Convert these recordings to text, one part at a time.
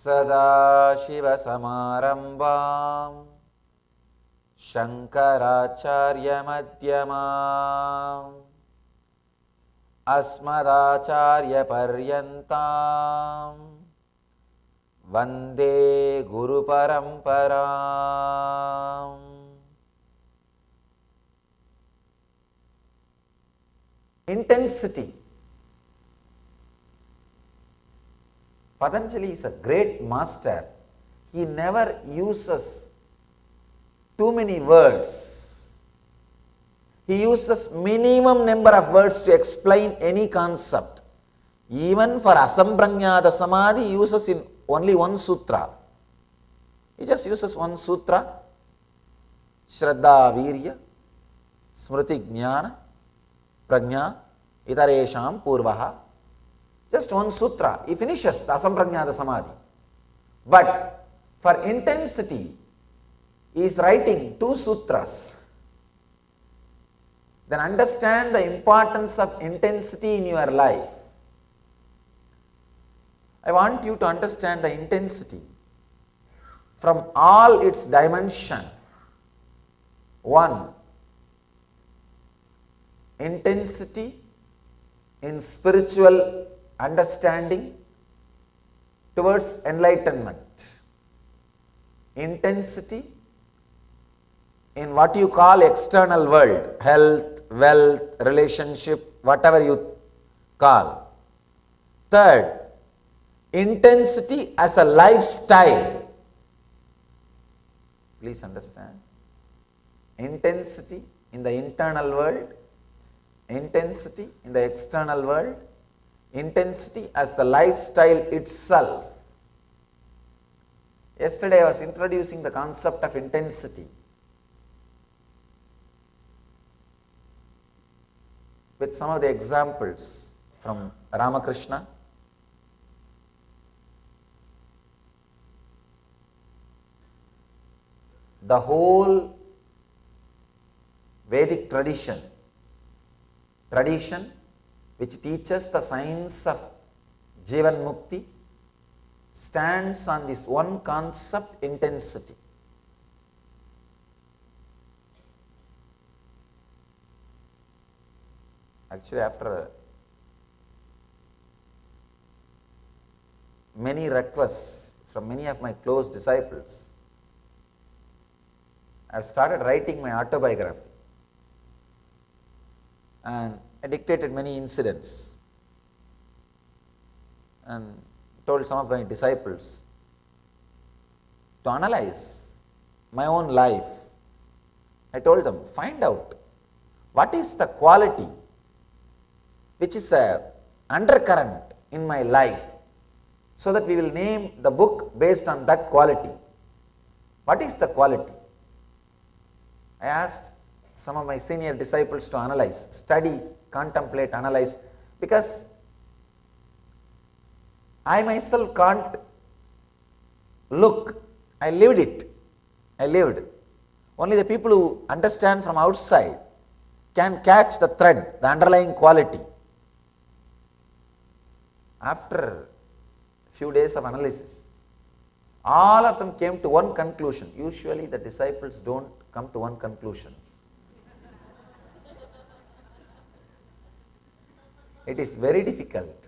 सदाशिवसमारम्भां शङ्कराचार्यमध्यमाम् अस्मदाचार्यपर्यन्तां वन्दे गुरुपरम्पराम्. Intensity. Patanjali is a great master. He never uses too many words. He uses minimum number of words to explain any concept. Even for Asamprajñāta Samadhi, he uses in only one sutra. He just uses one sutra. Shraddha Virya Smriti Jnana Prajñā Itaresham Purvaha. Just one sutra. He finishes the Asamprajñāta Samadhi. But for intensity, he is writing two sutras. Then understand the importance of intensity in your life. I want you to understand the intensity from all its dimension. One, intensity in spiritual understanding towards enlightenment. Intensity in what you call external world, health, wealth, relationship, whatever you call. Third, intensity as a lifestyle. Please understand. Intensity in the internal world, intensity in the external world, intensity as the lifestyle itself. Yesterday I was introducing the concept of intensity with some of the examples from Ramakrishna. The whole Vedic tradition which teaches the science of Jivan Mukti stands on this one concept, intensity. Actually, after many requests from many of my close disciples, I have started writing my autobiography. And I dictated many incidents and told some of my disciples to analyze my own life. I told them, find out what is the quality which is a undercurrent in my life, so that we will name the book based on that quality. What is the quality? I asked some of my senior disciples to analyze, study, contemplate, analyze, because I myself can't look. I lived it. Only the people who understand from outside can catch the thread, the underlying quality. After a few days of analysis, all of them came to one conclusion. Usually the disciples don't come to one conclusion. It is very difficult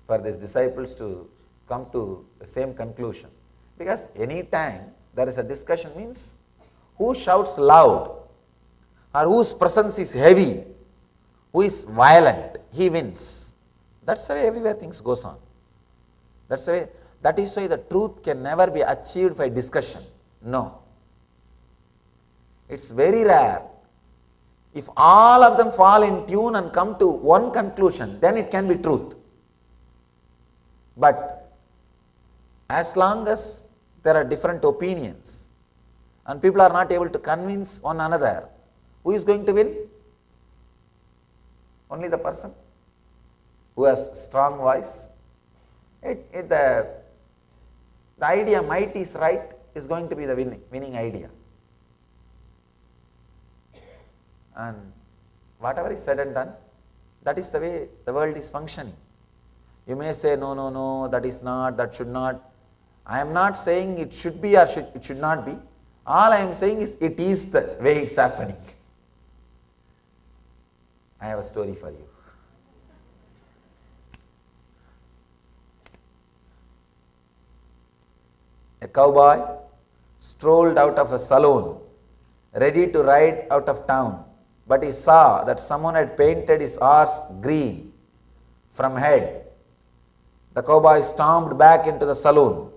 for these disciples to come to the same conclusion, because any time there is a discussion, means who shouts loud or whose presence is heavy, who is violent, he wins. That's the way everywhere things goes on. That's the way. That is why the truth can never be achieved by discussion. No. It's very rare. If all of them fall in tune and come to one conclusion, then it can be truth. But as long as there are different opinions and people are not able to convince one another, who is going to win? Only the person who has strong voice. The idea might is right is going to be the winning idea. And whatever is said and done, that is the way the world is functioning. You may say, no, no, no, that is not, that should not. I am not saying it should be or it should not be. All I am saying is it is the way it's happening. I have a story for you. A cowboy strolled out of a saloon, ready to ride out of town, but he saw that someone had painted his horse green from head. The cowboy stormed back into the saloon.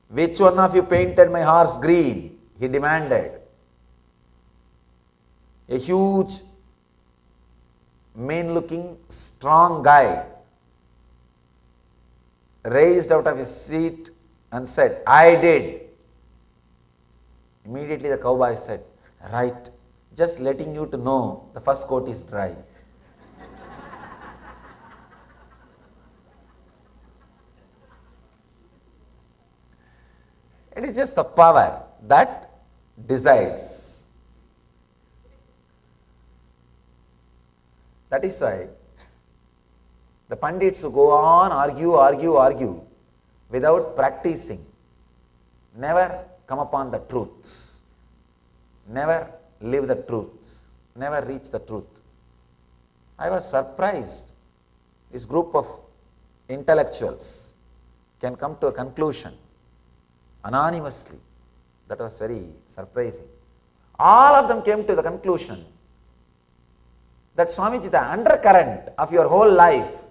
Which one of you painted my horse green? He demanded. A huge, mean-looking, strong guy raised out of his seat and said, I did. Immediately the cowboy said, right, just letting you to know the first coat is dry. It is just the power that decides. That is why the Pandits who go on argue without practicing never come upon the truth, never live the truth, never reach the truth. I was surprised. This group of intellectuals can come to a conclusion anonymously. That was very surprising. All of them came to the conclusion that Swamiji, the undercurrent of your whole life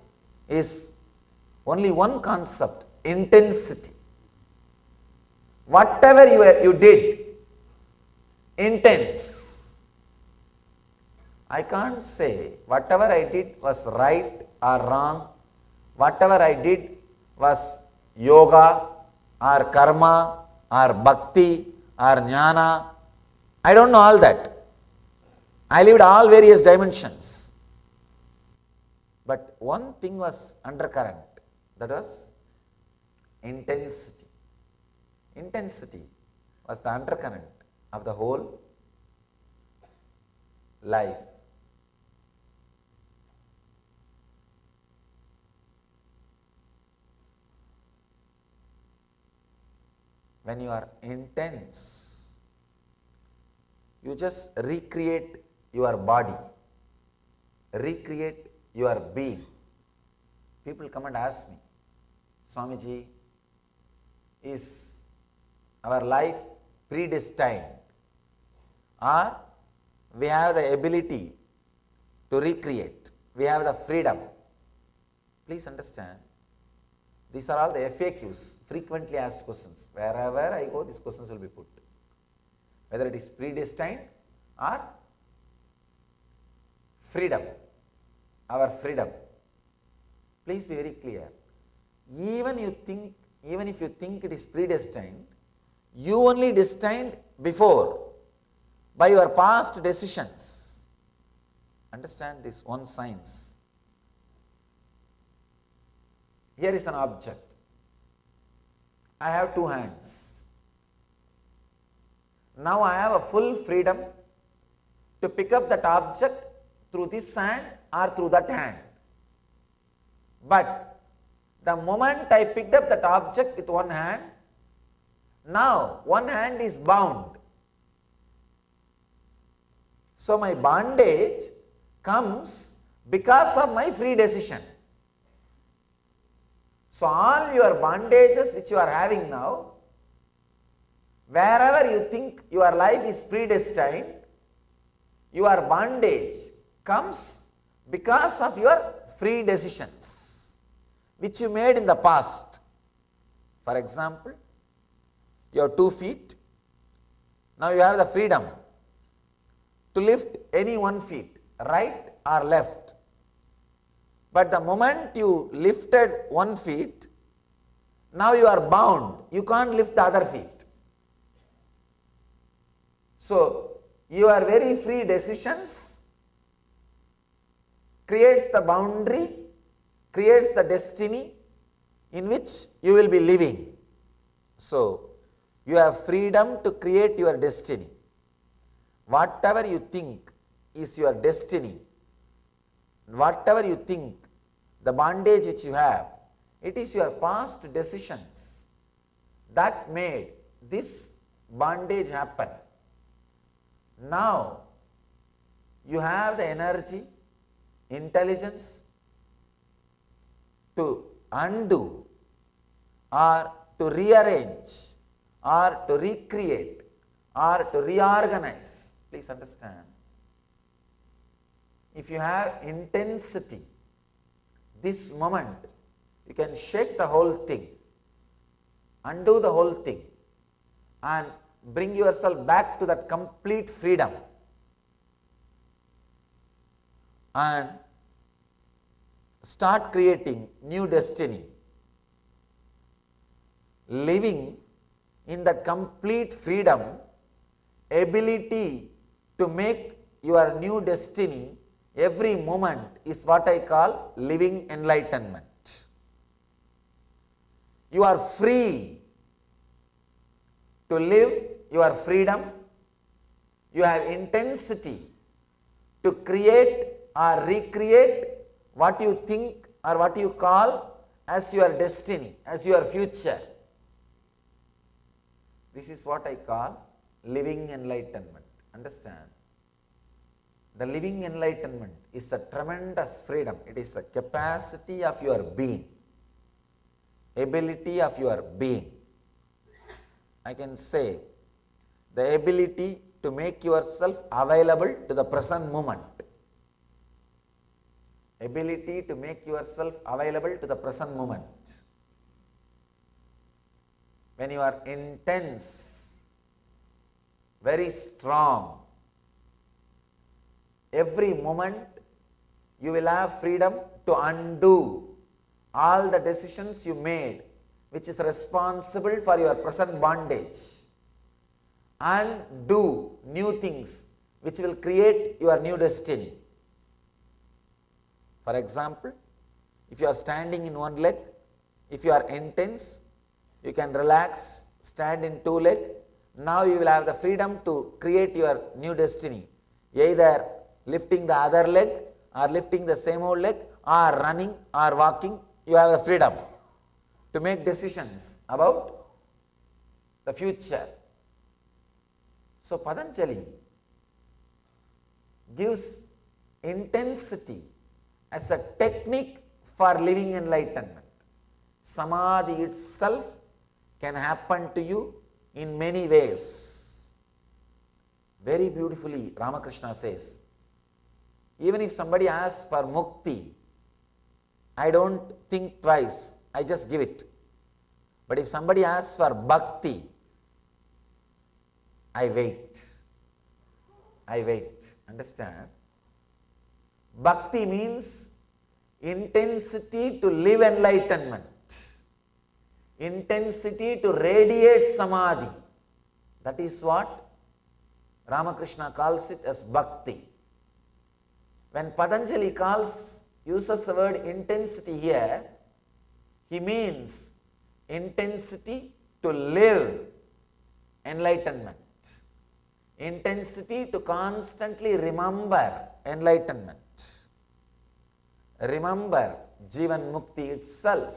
is only one concept, intensity. Whatever you did, intense. I can't say whatever I did was right or wrong, whatever I did was yoga or karma or bhakti or jnana. I don't know all that. I lived all various dimensions. But one thing was undercurrent, that was intensity. Intensity was the undercurrent of the whole life. When you are intense, you just recreate your body, recreate your being. People come and ask me, Swamiji, is our life predestined or we have the ability to recreate, we have the freedom? Please understand, these are all the FAQs, frequently asked questions. Wherever I go, these questions will be put. Whether it is predestined or freedom, our freedom. Please be very clear. Even if you think it is predestined, you only destined before by your past decisions. Understand this one science. Here is an object. I have two hands. Now I have a full freedom to pick up that object through this hand or through that hand. But the moment I picked up that object with one hand, now one hand is bound. So my bondage comes because of my free decision. So all your bondages which you are having now, wherever you think your life is predestined, your bondage comes because of your free decisions which you made in the past. For example, you have 2 feet. Now you have the freedom to lift any 1 feet, right or left. But the moment you lifted 1 feet, now you are bound. You can't lift the other feet. So your very free decisions creates the boundary, creates the destiny in which you will be living. So you have freedom to create your destiny. Whatever you think is your destiny, whatever you think the bondage which you have, it is your past decisions that made this bondage happen. Now, you have the energy, intelligence to undo or to rearrange or to recreate or to reorganize. Please understand. If you have intensity, this moment, you can shake the whole thing, undo the whole thing, and bring yourself back to that complete freedom. And start creating new destiny. Living in that complete freedom, ability to make your new destiny every moment is what I call living enlightenment. You are free to live your freedom. You have intensity to create or recreate what you think or what you call as your destiny, as your future. This is what I call living enlightenment. Understand? The living enlightenment is a tremendous freedom. It is a capacity of your being, ability of your being. I can say the ability to make yourself available to the present moment. Ability to make yourself available to the present moment. When you are intense, very strong, every moment you will have freedom to undo all the decisions you made which is responsible for your present bondage and do new things which will create your new destiny. For example, if you are standing in one leg, if you are intense, you can relax, stand in two legs. Now you will have the freedom to create your new destiny, either lifting the other leg or lifting the same old leg or running or walking. You have the freedom to make decisions about the future. So Patanjali gives intensity as a technique for living enlightenment. Samadhi itself can happen to you in many ways. Very beautifully Ramakrishna says, even if somebody asks for mukti, I don't think twice, I just give it. But if somebody asks for bhakti, I wait. I wait. Understand? Bhakti means intensity to live enlightenment, intensity to radiate samadhi. That is what Ramakrishna calls it as bhakti. When Patanjali uses the word intensity here, he means intensity to live enlightenment, intensity to constantly remember enlightenment, remember Jivan Mukti itself.